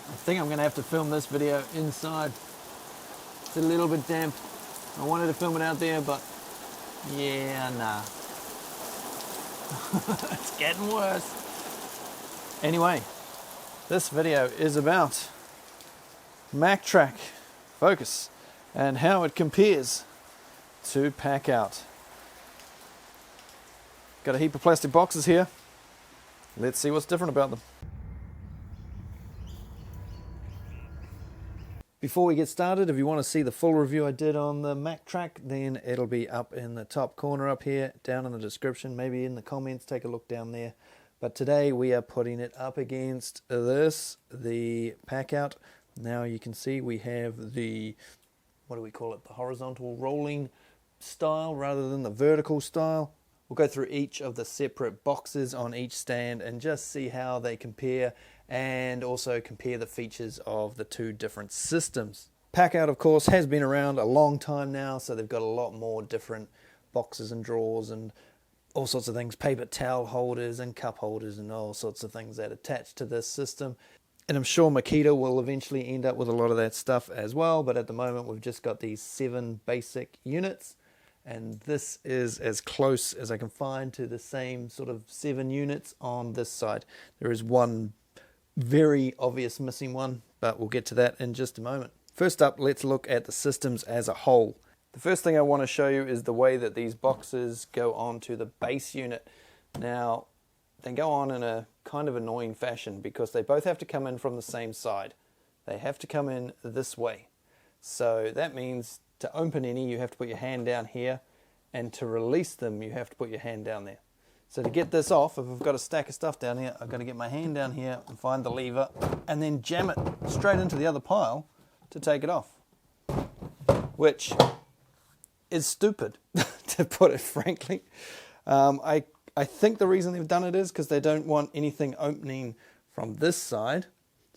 I think I'm going to have to film this video inside. It's a little bit damp. I wanted to film it out there, but yeah, nah. It's getting worse. Anyway, this video is about MakTrak Focus and how it compares to Packout. Got a heap of plastic boxes here. Let's see what's different about them. Before we get started, if you want to see the full review I did on the MakTrak, then it'll be up in the top corner up here, down in the description, maybe in the comments, take a look down there. But today we are putting it up against this, the Packout. Now you can see we have the, what do we call it, the horizontal rolling style rather than the vertical style. We'll go through each of the separate boxes on each stand and just see how they compare, and also compare the features of the two different systems. Packout, of course, has been around a long time now, so they've got a lot more different boxes and drawers and all sorts of things, paper towel holders and cup holders and all sorts of things that attach to this system. And I'm sure Makita will eventually end up with a lot of that stuff as well, but at the moment we've just got these 7 basic units, and this is as close as I can find to the same sort of 7 units on this side. There is one very obvious missing one, but we'll get to that in just a moment. First up, let's look at the systems as a whole. The first thing I want to show you is the way that these boxes go onto the base unit. Now, they go on in a kind of annoying fashion because they both have to come in from the same side. They have to come in this way. So that means to open any, you have to put your hand down here, and to release them, you have to put your hand down there. So to get this off, if I've got a stack of stuff down here, I've got to get my hand down here and find the lever and then jam it straight into the other pile to take it off. Which is stupid, to put it frankly. I think the reason they've done it is because they don't want anything opening from this side.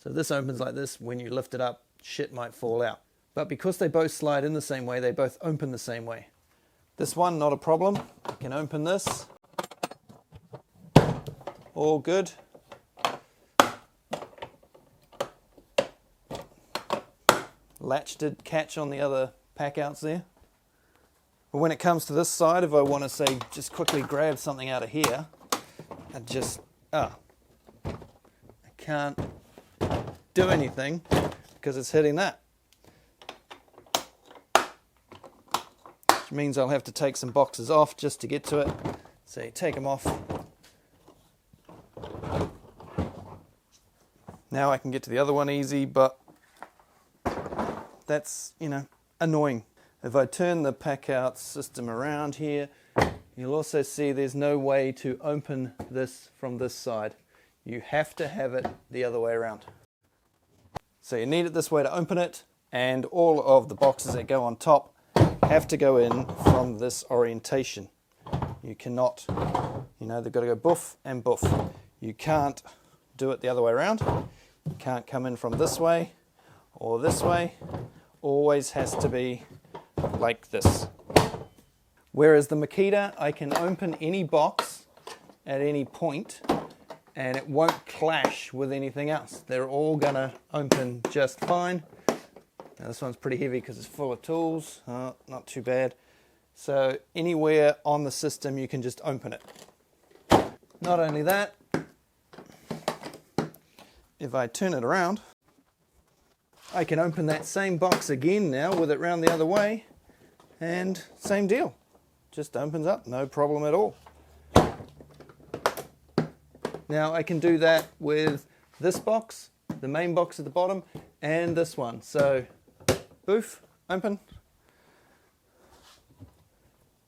So this opens like this. When you lift it up, shit might fall out. But because they both slide in the same way, they both open the same way. This one, not a problem. I can open this. All good. Latch did catch on the other Packouts there. But when it comes to this side, if I want to say just quickly grab something out of here, I can't do anything because it's hitting that. Which means I'll have to take some boxes off just to get to it. So you take them off. Now I can get to the other one easy, but that's, annoying. If I turn the Packout system around here, you'll also see there's no way to open this from this side. You have to have it the other way around. So you need it this way to open it, and all of the boxes that go on top have to go in from this orientation. You cannot, they've got to go boof and boof. You can't do it the other way around. You can't come in from this way or this way. Always has to be like this. Whereas the Makita, I can open any box at any point and it won't clash with anything else. They're all gonna open just fine. Now this one's pretty heavy because it's full of tools. Not too bad. So anywhere on the system you can just open it. Not only that, if I turn it around, I can open that same box again now with it round the other way, and same deal. Just opens up, no problem at all. Now I can do that with this box, the main box at the bottom, and this one. So, boof, open,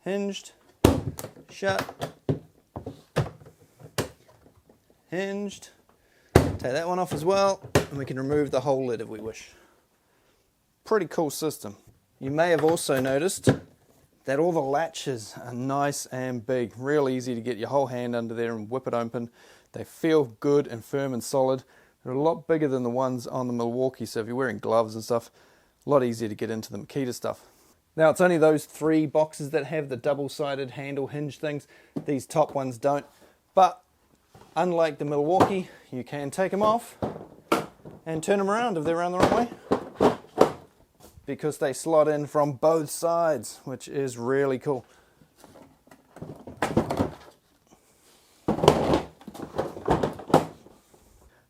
hinged, shut, hinged. Take that one off as well, and we can remove the whole lid if we wish. Pretty cool system. You may have also noticed that all the latches are nice and big. Real easy to get your whole hand under there and whip it open. They feel good and firm and solid. They're a lot bigger than the ones on the Milwaukee, so if you're wearing gloves and stuff, a lot easier to get into the Makita stuff. Now it's only those 3 boxes that have the double-sided handle hinge things. These top ones don't. But unlike the Milwaukee, you can take them off and turn them around if they're around the wrong way, because they slot in from both sides, which is really cool.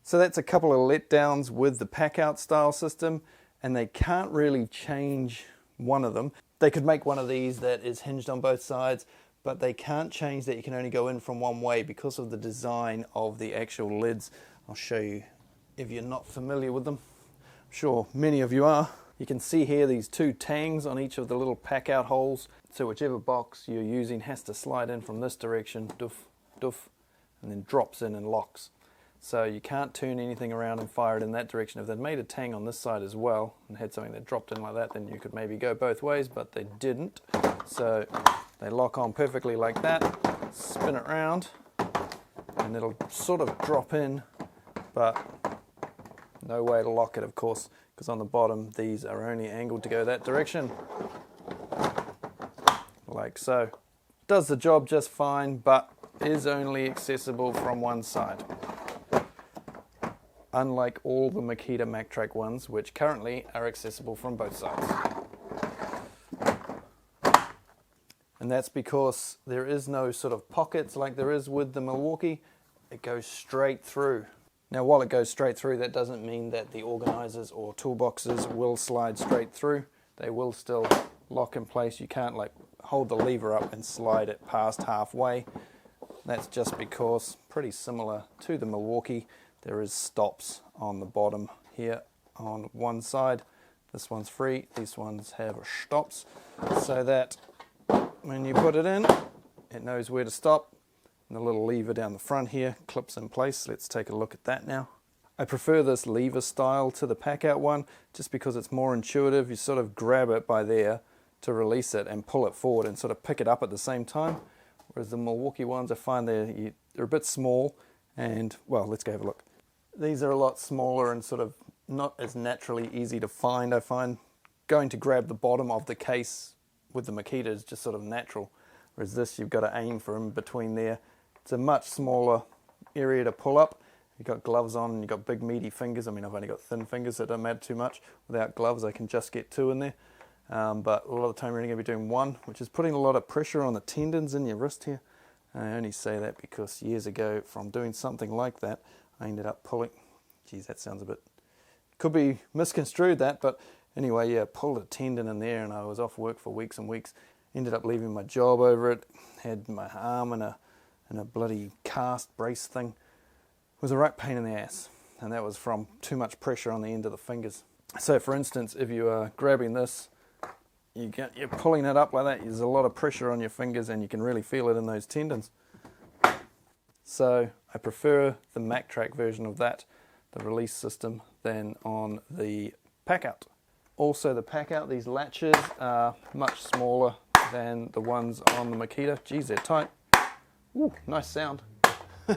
So that's a couple of letdowns with the Packout style system, and they can't really change one of them. They could make one of these that is hinged on both sides, but they can't change that you can only go in from one way because of the design of the actual lids. I'll show you if you're not familiar with them. I'm sure many of you are. You can see here these two tangs on each of the little Packout holes. So whichever box you're using has to slide in from this direction, doof, doof, and then drops in and locks. So you can't turn anything around and fire it in that direction. If they'd made a tang on this side as well and had something that dropped in like that, then you could maybe go both ways, but they didn't. So they lock on perfectly like that, spin it around, and it'll sort of drop in, but no way to lock it, of course, because on the bottom these are only angled to go that direction, like so. Does the job just fine, but is only accessible from one side, unlike all the Makita Maktrak ones, which currently are accessible from both sides. And that's because there is no sort of pockets like there is with the Milwaukee. It goes straight through. Now while it goes straight through, that doesn't mean that the organizers or toolboxes will slide straight through. They will still lock in place. You can't like hold the lever up and slide it past halfway. That's just because, pretty similar to the Milwaukee, there is stops on the bottom here on one side. This one's free, these ones have stops, so that when you put it in, it knows where to stop. And the little lever down the front here clips in place. Let's take a look at that now. I prefer this lever style to the Packout one just because it's more intuitive. You sort of grab it by there to release it and pull it forward and sort of pick it up at the same time. Whereas the Milwaukee ones, I find they're a bit small and, well, let's go have a look. These are a lot smaller and sort of not as naturally easy to find. I find going to grab the bottom of the case with the Makita is just sort of natural. Whereas this, you've got to aim for in between there. It's a much smaller area to pull up. You've got gloves on and you've got big meaty fingers. I mean, I've only got thin fingers, so it don't matter too much. Without gloves, I can just get two in there. But a lot of the time you're only going to be doing one, which is putting a lot of pressure on the tendons in your wrist here. I only say that because years ago, from doing something like that, I ended up pulling, geez, that sounds a bit, could be misconstrued that, but anyway, yeah, pulled a tendon in there and I was off work for weeks and weeks. Ended up leaving my job over it, had my arm in a bloody cast brace thing. It was a right pain in the ass, and that was from too much pressure on the end of the fingers. So for instance, if you are grabbing this, you're pulling it up like that, there's a lot of pressure on your fingers and you can really feel it in those tendons. So I prefer the MakTrak version of that, the release system, than on the Packout. Also the Packout, these latches are much smaller than the ones on the Makita. Geez, they're tight. Ooh, nice sound. They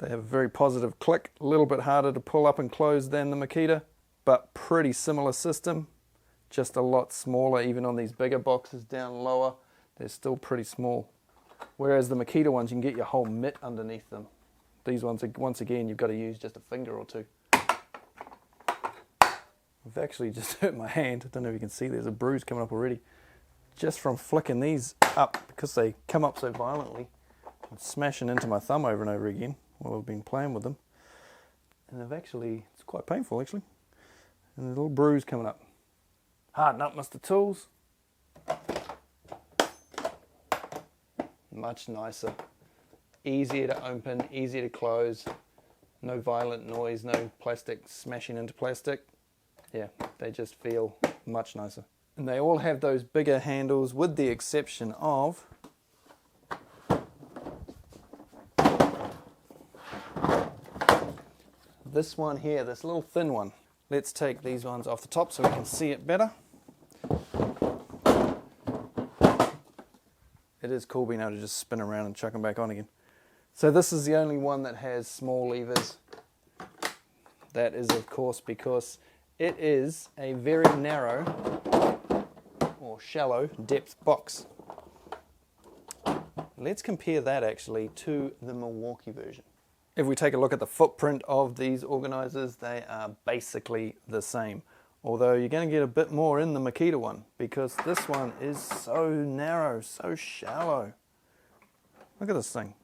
have a very positive click, a little bit harder to pull up and close than the Makita, but pretty similar system, just a lot smaller. Even on these bigger boxes down lower, they're still pretty small. Whereas the Makita ones, you can get your whole mitt underneath them. These ones, once again, you've got to use just a finger or two. I've actually just hurt my hand. I don't know if you can see, there's a bruise coming up already. Just from flicking these up, because they come up so violently, and smashing into my thumb over and over again while I've been playing with them. And they've actually, it's quite painful actually. And there's a little bruise coming up. Harden up, Mr. Tools. Much nicer. Easier to open, easier to close. No violent noise, no plastic smashing into plastic. Yeah, they just feel much nicer. And they all have those bigger handles with the exception of this one here, this little thin one. Let's take these ones off the top so we can see it better. It is cool being able to just spin around and chuck them back on again. So this is the only one that has small levers. That is of course because it is a very narrow or shallow depth box. Let's compare that actually to the Milwaukee version. If we take a look at the footprint of these organizers, they are basically the same. Although you're going to get a bit more in the Makita one, because this one is so narrow, so shallow. Look at this thing.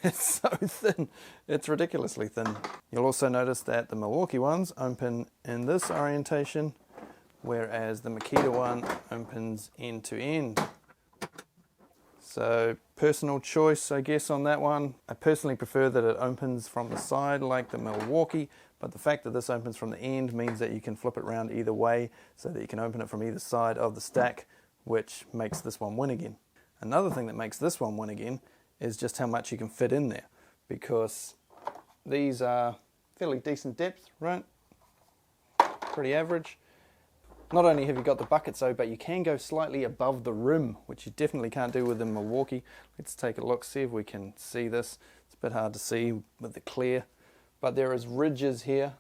It's so thin. It's ridiculously thin. You'll also notice that the Milwaukee ones open in this orientation, whereas the Makita one opens end to end. So personal choice, I guess, on that one. I personally prefer that it opens from the side like the Milwaukee, but the fact that this opens from the end means that you can flip it around either way, so that you can open it from either side of the stack, which makes this one win again. Another thing that makes this one win again is just how much you can fit in there, because these are fairly decent depth, right? Pretty average. Not only have you got the buckets though, but you can go slightly above the rim, which you definitely can't do with the Milwaukee. Let's take a look, see if we can see this. It's a bit hard to see with the clear, but there is ridges here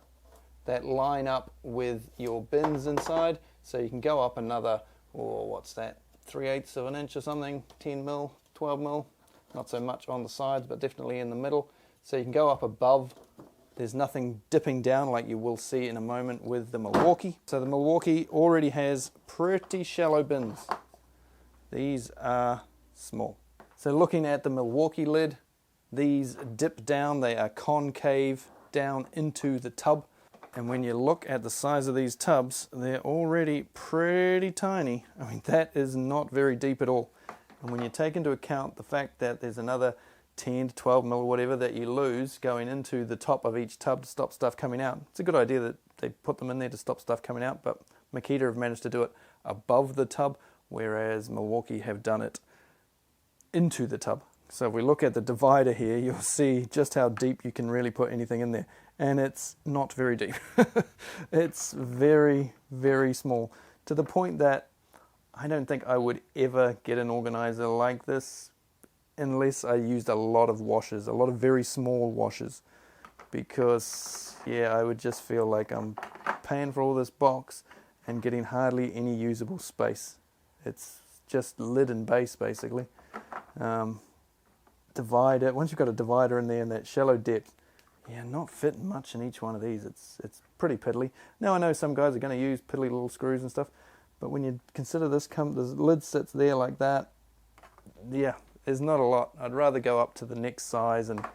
that line up with your bins inside, so you can go up another, or what's that, 3/8 of an inch or something, 10 mil, 12 mil, not so much on the sides, but definitely in the middle. So you can go up above. There's nothing dipping down like you will see in a moment with the Milwaukee. So the Milwaukee already has pretty shallow bins. These are small. So looking at the Milwaukee lid, these dip down, they are concave down into the tub. And when you look at the size of these tubs, they're already pretty tiny. I mean, that is not very deep at all. And when you take into account the fact that there's another 10 to 12 mil or whatever that you lose going into the top of each tub to stop stuff coming out. It's a good idea that they put them in there to stop stuff coming out, but Makita have managed to do it above the tub, whereas Milwaukee have done it into the tub. So if we look at the divider here, you'll see just how deep you can really put anything in there. And it's not very deep. It's very, very small, to the point that I don't think I would ever get an organizer like this unless I used a lot of washers, a lot of very small washers, because yeah, I would just feel like I'm paying for all this box and getting hardly any usable space. It's just lid and base basically. Divider, once you've got a divider in there in that shallow depth, yeah, not fitting much in each one of these. It's pretty piddly. Now I know some guys are going to use piddly little screws and stuff, but when you consider this, the lid sits there like that, yeah, there's not a lot. I'd rather go up to the next size and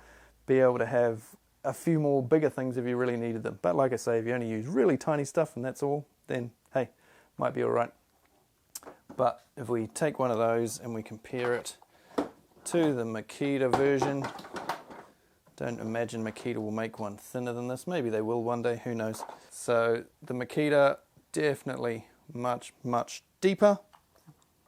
be able to have a few more bigger things if you really needed them. But like I say, if you only use really tiny stuff and that's all, then hey, might be alright. But if we take one of those and we compare it to the Makita version, don't imagine Makita will make one thinner than this. Maybe they will one day, who knows. So the Makita, definitely much, much deeper.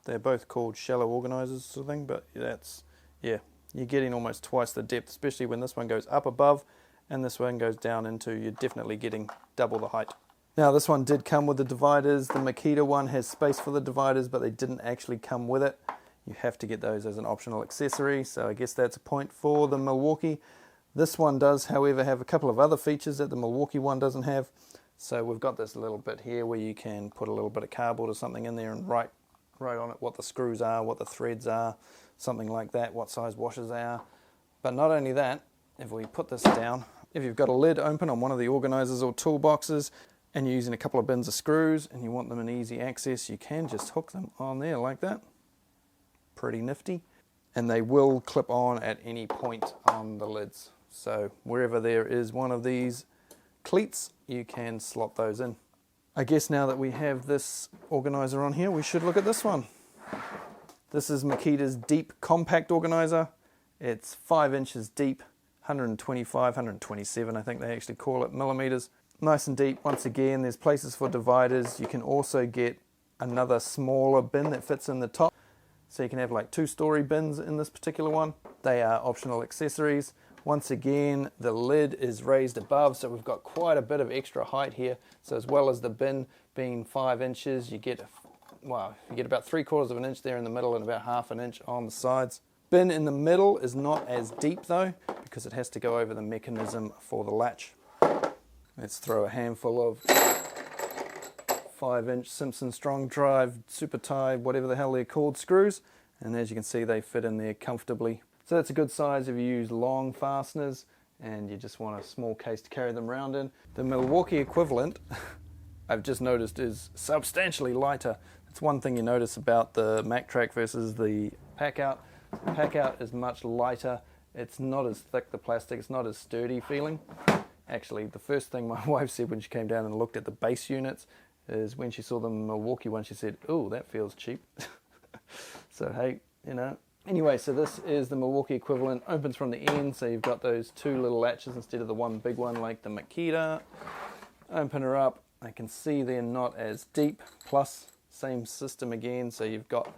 They're both called shallow organizers sort of thing, but that's, yeah, you're getting almost twice the depth, especially when this one goes up above and this one goes down into, you're definitely getting double the height. Now this one did come with the dividers. The Makita one has space for the dividers, but they didn't actually come with it. You have to get those as an optional accessory, so I guess that's a point for the Milwaukee. This one does, however, have a couple of other features that the Milwaukee one doesn't have. So we've got this little bit here where you can put a little bit of cardboard or something in there and write on it what the screws are, what the threads are, something like that, what size washers they are. But not only that, if we put this down, if you've got a lid open on one of the organizers or toolboxes and you're using a couple of bins of screws and you want them in easy access, you can just hook them on there like that. Pretty nifty. And they will clip on at any point on the lids. So wherever there is one of these cleats, you can slot those in. I guess now that we have this organizer on here, we should look at this one. This is Makita's Deep Compact Organizer. It's 5 inches deep, 125, 127, I think they actually call it, millimeters. Nice and deep. Once again, there's places for dividers. You can also get another smaller bin that fits in the top. So you can have like 2-story bins in this particular one. They are optional accessories. Once again, the lid is raised above, so we've got quite a bit of extra height here. So as well as the bin being 5 inches, you get about 3/4 of an inch there in the middle and about 1/2 an inch on the sides. Bin in the middle is not as deep though, because it has to go over the mechanism for the latch. Let's throw a handful of 5-inch Simpson Strong Drive, Super Tie, whatever the hell they're called, screws, and as you can see they fit in there comfortably. So that's a good size if you use long fasteners, and you just want a small case to carry them around in. The Milwaukee equivalent, I've just noticed, is substantially lighter. That's one thing you notice about the MakTrak versus the Packout. The Packout is much lighter. It's not as thick, the plastic, it's not as sturdy feeling. Actually, the first thing my wife said when she came down and looked at the base units is when she saw the Milwaukee one, she said, "Oh, that feels cheap." So hey, you know. Anyway, so this is the Milwaukee equivalent. Opens from the end, so you've got those two little latches instead of the one big one like the Makita. Open her up. I can see they're not as deep. Plus, same system again, so you've got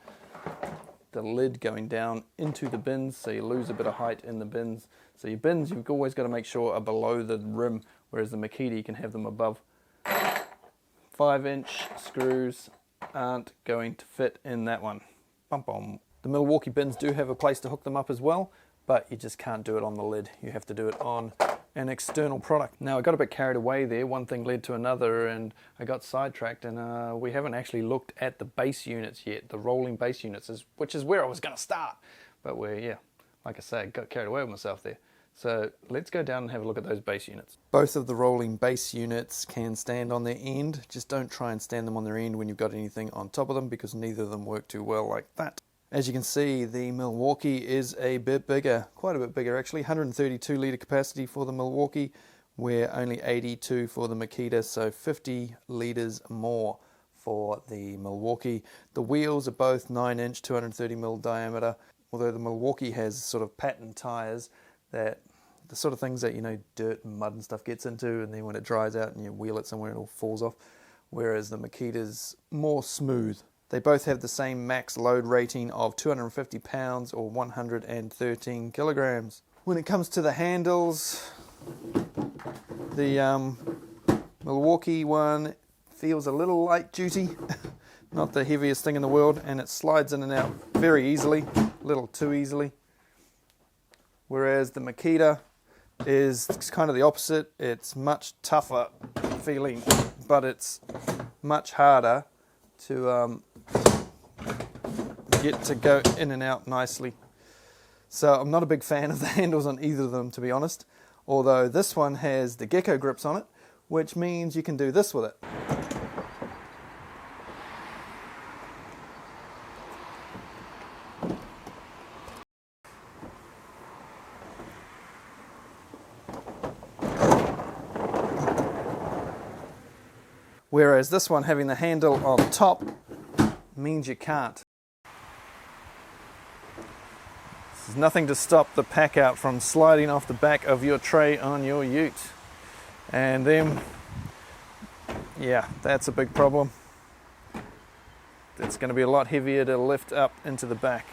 the lid going down into the bins, so you lose a bit of height in the bins. So your bins, you've always got to make sure are below the rim, whereas the Makita, you can have them above. 5-inch screws aren't going to fit in that one. Bum bum. The Milwaukee bins do have a place to hook them up as well, but you just can't do it on the lid. You have to do it on an external product. Now, I got a bit carried away there. One thing led to another, and I got sidetracked, and we haven't actually looked at the base units yet, the rolling base units, which is where I was going to start. But yeah, like I say, I got carried away with myself there. So let's go down and have a look at those base units. Both of the rolling base units can stand on their end. Just don't try and stand them on their end when you've got anything on top of them, because neither of them work too well like that. As you can see, the Milwaukee is a bit bigger, quite a bit bigger actually. 132 litre capacity for the Milwaukee, where only 82 for the Makita, so 50 litres more for the Milwaukee. The wheels are both 9-inch, 230mm diameter, although the Milwaukee has sort of pattern tyres that the sort of things that, you know, dirt and mud and stuff gets into, and then when it dries out and you wheel it somewhere it all falls off, whereas the Makita's more smooth. They both have the same max load rating of 250 pounds or 113 kilograms. When it comes to the handles, the Milwaukee one feels a little light duty, not the heaviest thing in the world, and it slides in and out very easily, a little too easily. Whereas the Makita is kind of the opposite. It's much tougher feeling, but it's much harder to get to go in and out nicely. So I'm not a big fan of the handles on either of them, to be honest, although this one has the gecko grips on it, which means you can do this with it. Whereas this one, having the handle on top, means you can't. There's nothing to stop the Packout from sliding off the back of your tray on your ute. And then, yeah, that's a big problem. It's going to be a lot heavier to lift up into the back.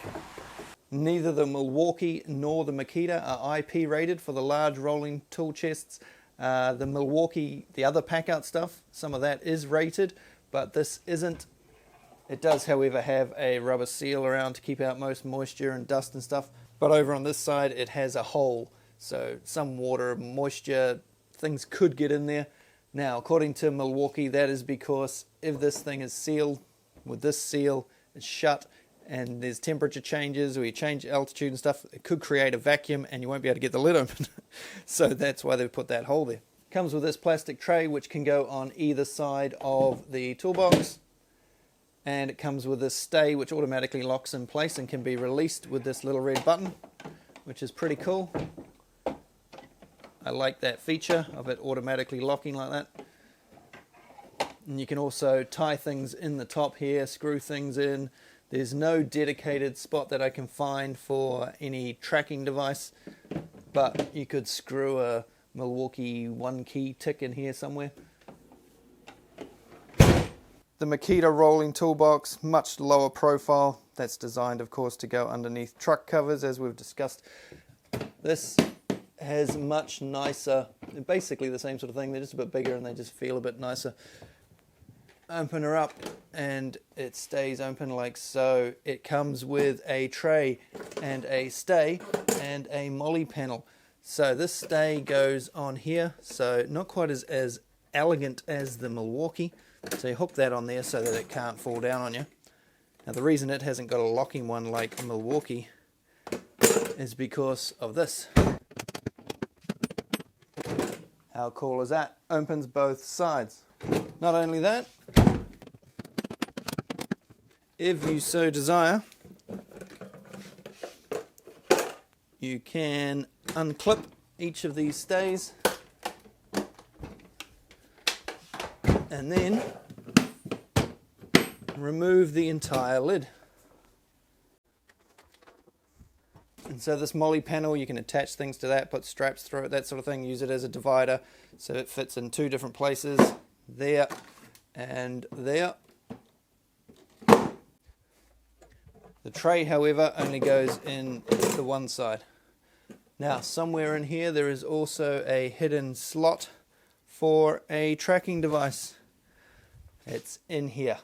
Neither the Milwaukee nor the Makita are IP rated for the large rolling tool chests. The Milwaukee, the other Packout stuff, some of that is rated, but this isn't. It does, however, have a rubber seal around to keep out most moisture and dust and stuff. But over on this side, it has a hole. So some water, moisture, things could get in there. Now, according to Milwaukee, that is because if this thing is sealed, with this seal, it's shut, and there's temperature changes or you change altitude and stuff, it could create a vacuum and you won't be able to get the lid open. So that's why they've put that hole there. Comes with this plastic tray which can go on either side of the toolbox. And it comes with this stay which automatically locks in place and can be released with this little red button, which is pretty cool. I like that feature of it automatically locking like that. And you can also tie things in the top here, screw things in. There's no dedicated spot that I can find for any tracking device, but you could screw a Milwaukee 1-key tick in here somewhere. The Makita rolling toolbox, much lower profile. That's designed, of course, to go underneath truck covers, as we've discussed. This has much nicer, basically the same sort of thing. They're just a bit bigger and they just feel a bit nicer. Open her up and it stays open like so. It comes with a tray and a stay and a molly panel. So this stay goes on here, so not quite as elegant as the Milwaukee. So you hook that on there so that it can't fall down on you. Now the reason it hasn't got a locking one like a Milwaukee is because of this. How cool is that? Opens both sides. Not only that, if you so desire, you can unclip each of these stays and then remove the entire lid. And so this molly panel, you can attach things to that, put straps through it, that sort of thing, use it as a divider so it fits in two different places, there and there. The tray, however, only goes in the one side. Now, somewhere in here there is also a hidden slot for a tracking device. It's in here.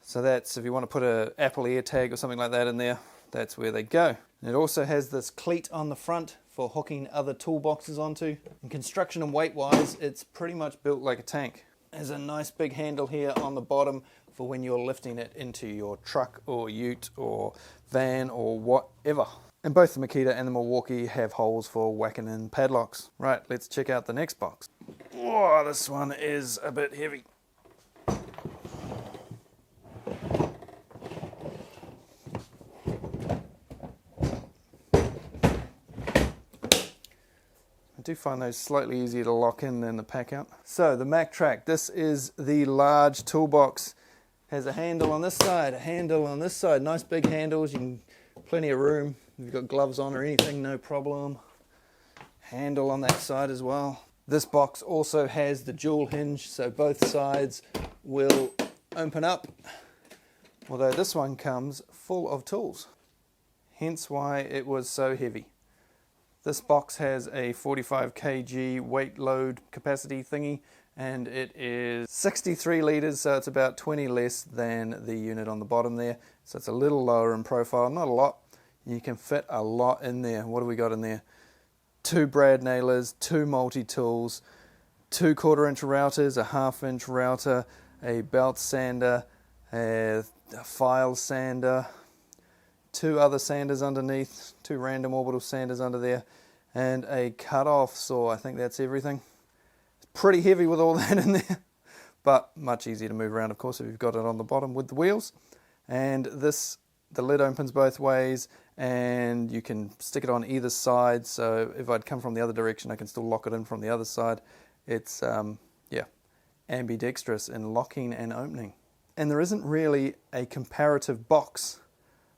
So that's, if you want to put an Apple AirTag or something like that in there, that's where they go. And it also has this cleat on the front for hooking other toolboxes onto. In construction and weight-wise, it's pretty much built like a tank. There's a nice big handle here on the bottom for when you're lifting it into your truck or ute or van or whatever. And both the Makita and the Milwaukee have holes for whacking in padlocks. Right, let's check out the next box. Oh, this one is a bit heavy. I do find those slightly easier to lock in than the Packout. So the MakTrak, this is the large toolbox. Has a handle on this side, a handle on this side. Nice big handles, you can plenty of room. If you've got gloves on or anything, no problem. Handle on that side as well. This box also has the dual hinge, so both sides will open up. Although this one comes full of tools, hence why it was so heavy. This box has a 45 kg weight load capacity thingy, and it is 63 litres, so it's about 20 less than the unit on the bottom there. So it's a little lower in profile, not a lot. You can fit a lot in there. What do we got in there? 2 brad nailers, 2 multi-tools, 2 1/4-inch routers, a 1/2-inch router, a belt sander, a file sander, 2 other sanders underneath, 2 random orbital sanders under there, and a cut-off saw. I think that's everything. It's pretty heavy with all that in there, but much easier to move around, of course, if you've got it on the bottom with the wheels. And this, the lid opens both ways, and you can stick it on either side, so if I'd come from the other direction, I can still lock it in from the other side. It's, yeah, ambidextrous in locking and opening. And there isn't really a comparative box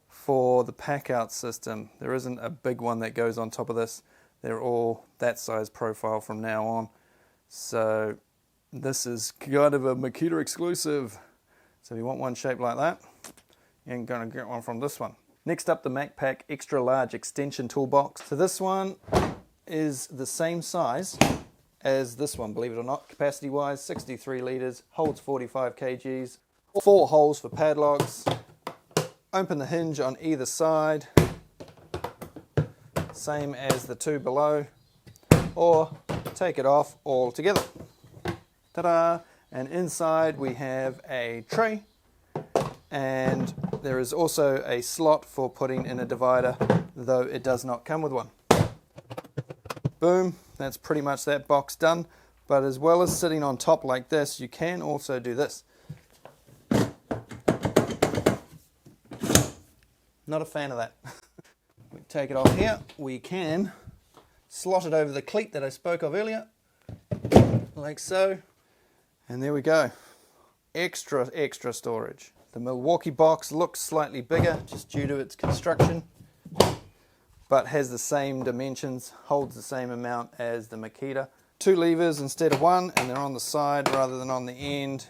for the Packout system. There isn't a big one that goes on top of this. They're all that size profile from now on. So this is kind of a Makita exclusive. So if you want one shaped like that, you ain't gonna get one from this one. Next up, the MacPack Extra Large Extension Toolbox. So this one is the same size as this one, believe it or not. Capacity wise, 63 litres, holds 45 kgs, 4 holes for padlocks. Open the hinge on either side, same as the 2 below, or take it off altogether. Ta-da! And inside we have a tray, and there is also a slot for putting in a divider, though it does not come with one. Boom, that's pretty much that box done. But as well as sitting on top like this, you can also do this. Not a fan of that. We take it off here, we can slot it over the cleat that I spoke of earlier, like so, and there we go. Extra storage. The Milwaukee box looks slightly bigger just due to its construction, but has the same dimensions, holds the same amount as the Makita. 2 levers instead of 1, and they're on the side rather than on the end.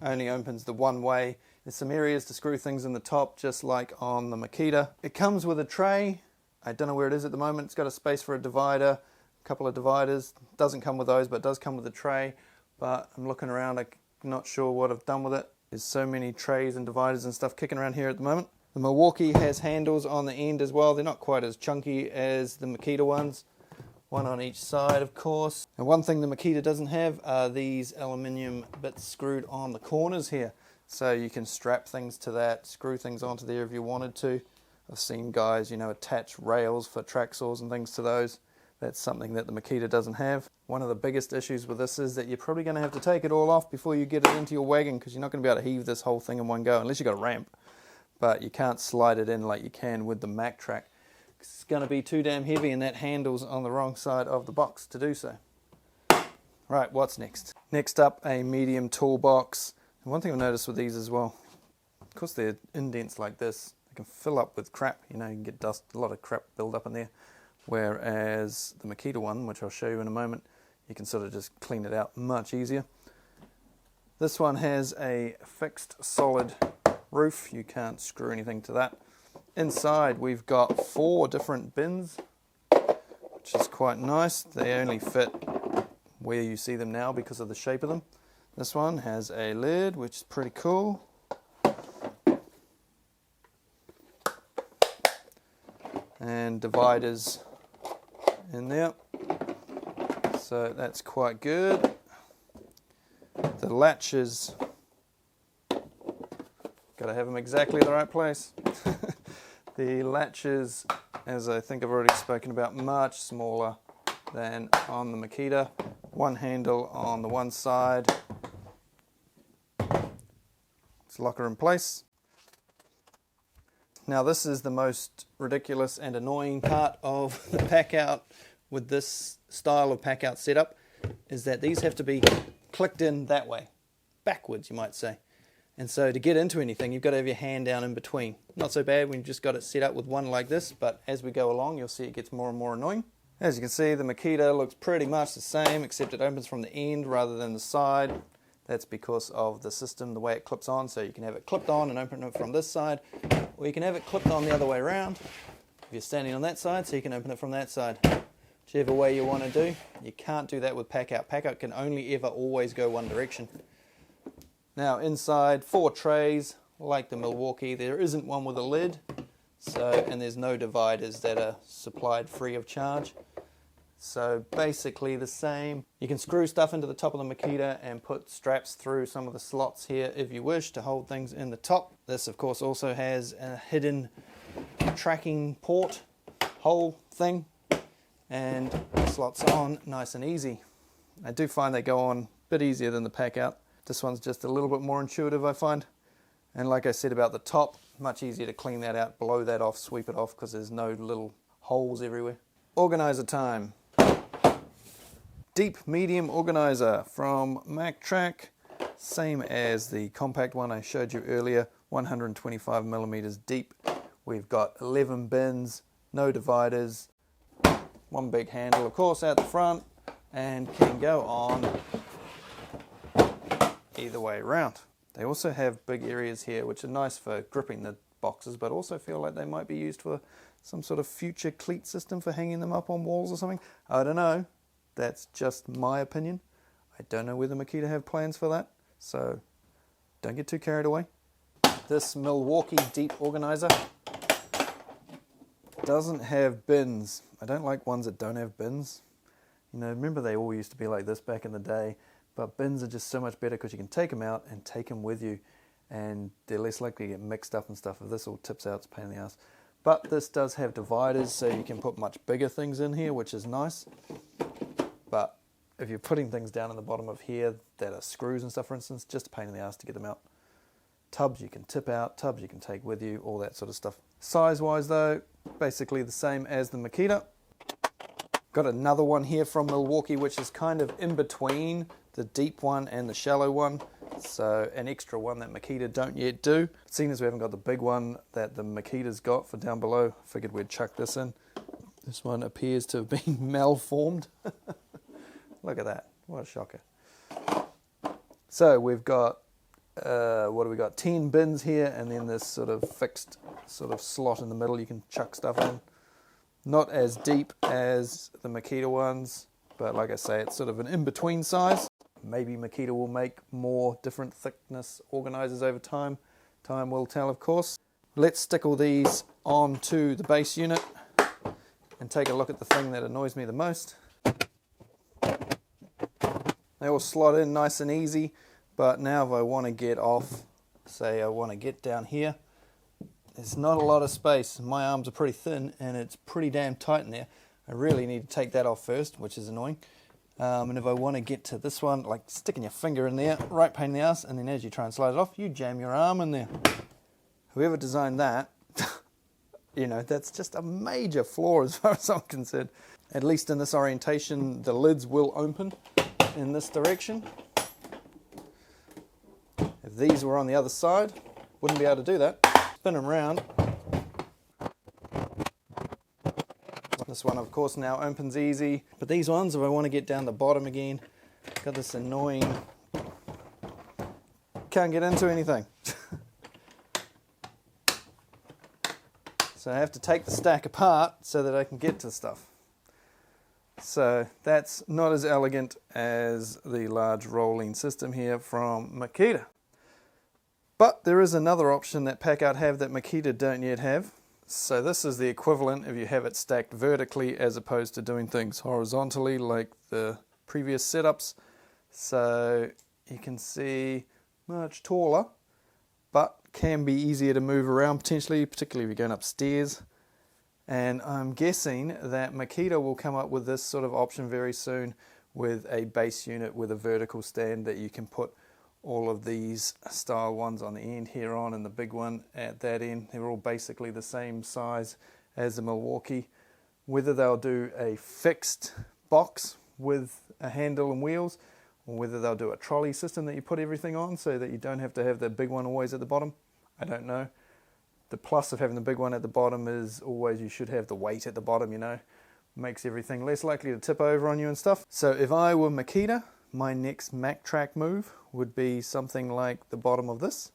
Only opens the one way. There's some areas to screw things in the top, just like on the Makita. It comes with a tray. I don't know where it is at the moment. It's got a space for a divider, a couple of dividers. Doesn't come with those, but it does come with a tray. But I'm looking around, I'm not sure what I've done with it. There's so many trays and dividers and stuff kicking around here at the moment. The Milwaukee has handles on the end as well. They're not quite as chunky as the Makita ones. One on each side, of course. And one thing the Makita doesn't have are these aluminium bits screwed on the corners here. So you can strap things to that, screw things onto there if you wanted to. I've seen guys, you know, attach rails for track saws and things to those. That's something that the Makita doesn't have. One of the biggest issues with this is that you're probably going to have to take it all off before you get it into your wagon, because you're not going to be able to heave this whole thing in one go unless you've got a ramp. But you can't slide it in like you can with the MakTrak. It's going to be too damn heavy, and that handle's on the wrong side of the box to do so. Right, what's next? Next up, a medium toolbox. And one thing I've noticed with these as well, because they're indents like this, they can fill up with crap. You know, you can get dust, a lot of crap build up in there. Whereas the Makita one, which I'll show you in a moment, you can sort of just clean it out much easier. This one has a fixed solid roof. You can't screw anything to that. Inside we've got 4 different bins, which is quite nice. They only fit where you see them now because of the shape of them. This one has a lid, which is pretty cool. And dividers in there, so that's quite good. The latches, got to have them exactly the right place. The latches, as I think I've already spoken about, much smaller than on the Makita. One handle on the one side. Let's lock her in place. Now this is the most ridiculous and annoying part of the Packout with this style of Packout setup, is that these have to be clicked in that way, backwards you might say. And so to get into anything, you've got to have your hand down in between. Not so bad when you've just got it set up with one like this, but as we go along you'll see it gets more and more annoying. As you can see, the Makita looks pretty much the same, except it opens from the end rather than the side. That's because of the system, the way it clips on, so you can have it clipped on and open it from this side, or you can have it clipped on the other way around if you're standing on that side, so you can open it from that side. Whichever way you want to do. You can't do that with Packout. Packout can only ever always go one direction. Now inside, 4 trays, like the Milwaukee. There isn't one with a lid, and there's no dividers that are supplied free of charge. So basically the same. You can screw stuff into the top of the Makita and put straps through some of the slots here if you wish to hold things in the top. This of course also has a hidden tracking port hole thing, and slots on nice and easy. I do find they go on a bit easier than the Packout. This one's just a little bit more intuitive, I find. And like I said about the top, much easier to clean that out, blow that off, sweep it off, because there's no little holes everywhere. Organizer time. Deep medium organizer from MakTrak, same as the compact one I showed you earlier, 125 millimeters deep. We've got 11 bins, no dividers, one big handle of course out the front, and can go on either way around. They also have big areas here which are nice for gripping the boxes, but also feel like they might be used for some sort of future cleat system for hanging them up on walls or something. I don't know. That's just my opinion. I don't know whether Makita have plans for that, so don't get too carried away. This Milwaukee deep organizer doesn't have bins. I don't like ones that don't have bins. You know, remember they all used to be like this back in the day, but bins are just so much better because you can take them out and take them with you, and they're less likely to get mixed up and stuff. If this all tips out, it's a pain in the ass. But this does have dividers, so you can put much bigger things in here, which is nice. But if you're putting things down in the bottom of here that are screws and stuff, for instance, just a pain in the ass to get them out. Tubs you can tip out, tubs you can take with you, all that sort of stuff. Size-wise though, basically the same as the Makita. Got another one here from Milwaukee, which is kind of in between the deep one and the shallow one. So an extra one that Makita don't yet do. Seeing as we haven't got the big one that the Makita's got for down below, I figured we'd chuck this in. This one appears to have been malformed. Look at that, what a shocker. So we've got, what do we got, 10 bins here, and then this sort of fixed sort of slot in the middle you can chuck stuff in. Not as deep as the Makita ones, but like I say, it's sort of an in-between size. Maybe Makita will make more different thickness organizers over time. Time will tell, of course. Let's stick all these onto the base unit and take a look at the thing that annoys me the most. They all slot in nice and easy, but now if I want to get off, say I want to get down here, there's not a lot of space. My arms are pretty thin and it's pretty damn tight in there. I really need to take that off first, which is annoying. And if I want to get to this one, like sticking your finger in there, right pain in the ass, and then as you try and slide it off, you jam your arm in there. Whoever designed that, you know, that's just a major flaw as far as I'm concerned. At least in this orientation, the lids will open in this direction. If these were on the other side, wouldn't be able to do that. Spin them around. This one, of course, now opens easy. But these ones, if I want to get down the bottom again, got this annoying, can't get into anything. So I have to take the stack apart so that I can get to stuff. So that's not as elegant as the large rolling system here from Makita. But there is another option that Packout have that Makita don't yet have. So this is the equivalent if you have it stacked vertically as opposed to doing things horizontally like the previous setups. So you can see much taller, but can be easier to move around potentially, particularly if you're going upstairs. And I'm guessing that Makita will come up with this sort of option very soon with a base unit with a vertical stand that you can put all of these style ones on the end here on and the big one at that end. They're all basically the same size as the Milwaukee. Whether they'll do a fixed box with a handle and wheels, or whether they'll do a trolley system that you put everything on so that you don't have to have the big one always at the bottom, I don't know. The plus of having the big one at the bottom is always you should have the weight at the bottom, you know. Makes everything less likely to tip over on you and stuff. So if I were Makita, my next MakTrak move would be something like the bottom of this,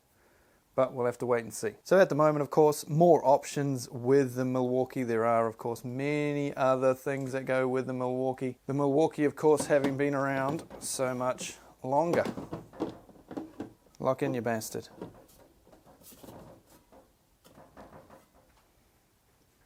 but we'll have to wait and see. So at the moment, of course, more options with the Milwaukee. There are, of course, many other things that go with the Milwaukee. The Milwaukee, of course, having been around so much longer. Lock in, you bastard.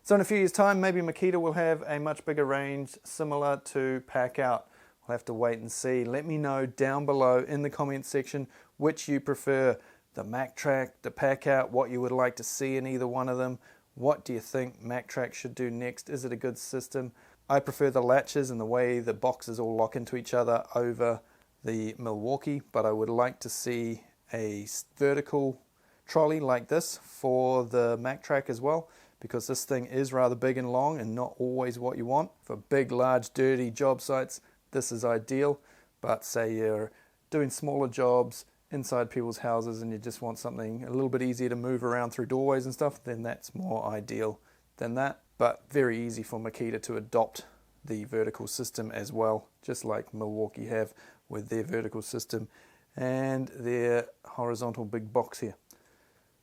So in a few years' time, maybe Makita will have a much bigger range similar to Packout. We'll have to wait and see. Let me know down below in the comments section which you prefer, the MakTrak, the Packout, what you would like to see in either one of them. What do you think MakTrak should do next? Is it a good system? I prefer the latches and the way the boxes all lock into each other over the Milwaukee, but I would like to see a vertical trolley like this for the MakTrak as well, because this thing is rather big and long and not always what you want. For big, large, dirty job sites, this is ideal, but say you're doing smaller jobs inside people's houses and you just want something a little bit easier to move around through doorways and stuff, then that's more ideal than that. But very easy for Makita to adopt the vertical system as well, just like Milwaukee have with their vertical system and their horizontal big box here.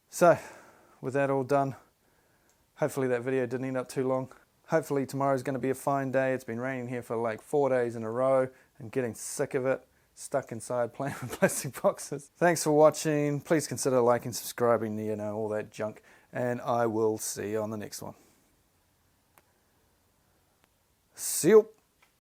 So with that all done, hopefully that video didn't end up too long. Hopefully tomorrow's going to be a fine day. It's been raining here for like 4 days in a row and getting sick of it, stuck inside playing with plastic boxes. Thanks for watching. Please consider liking, subscribing, you know, all that junk. And I will see you on the next one. See you.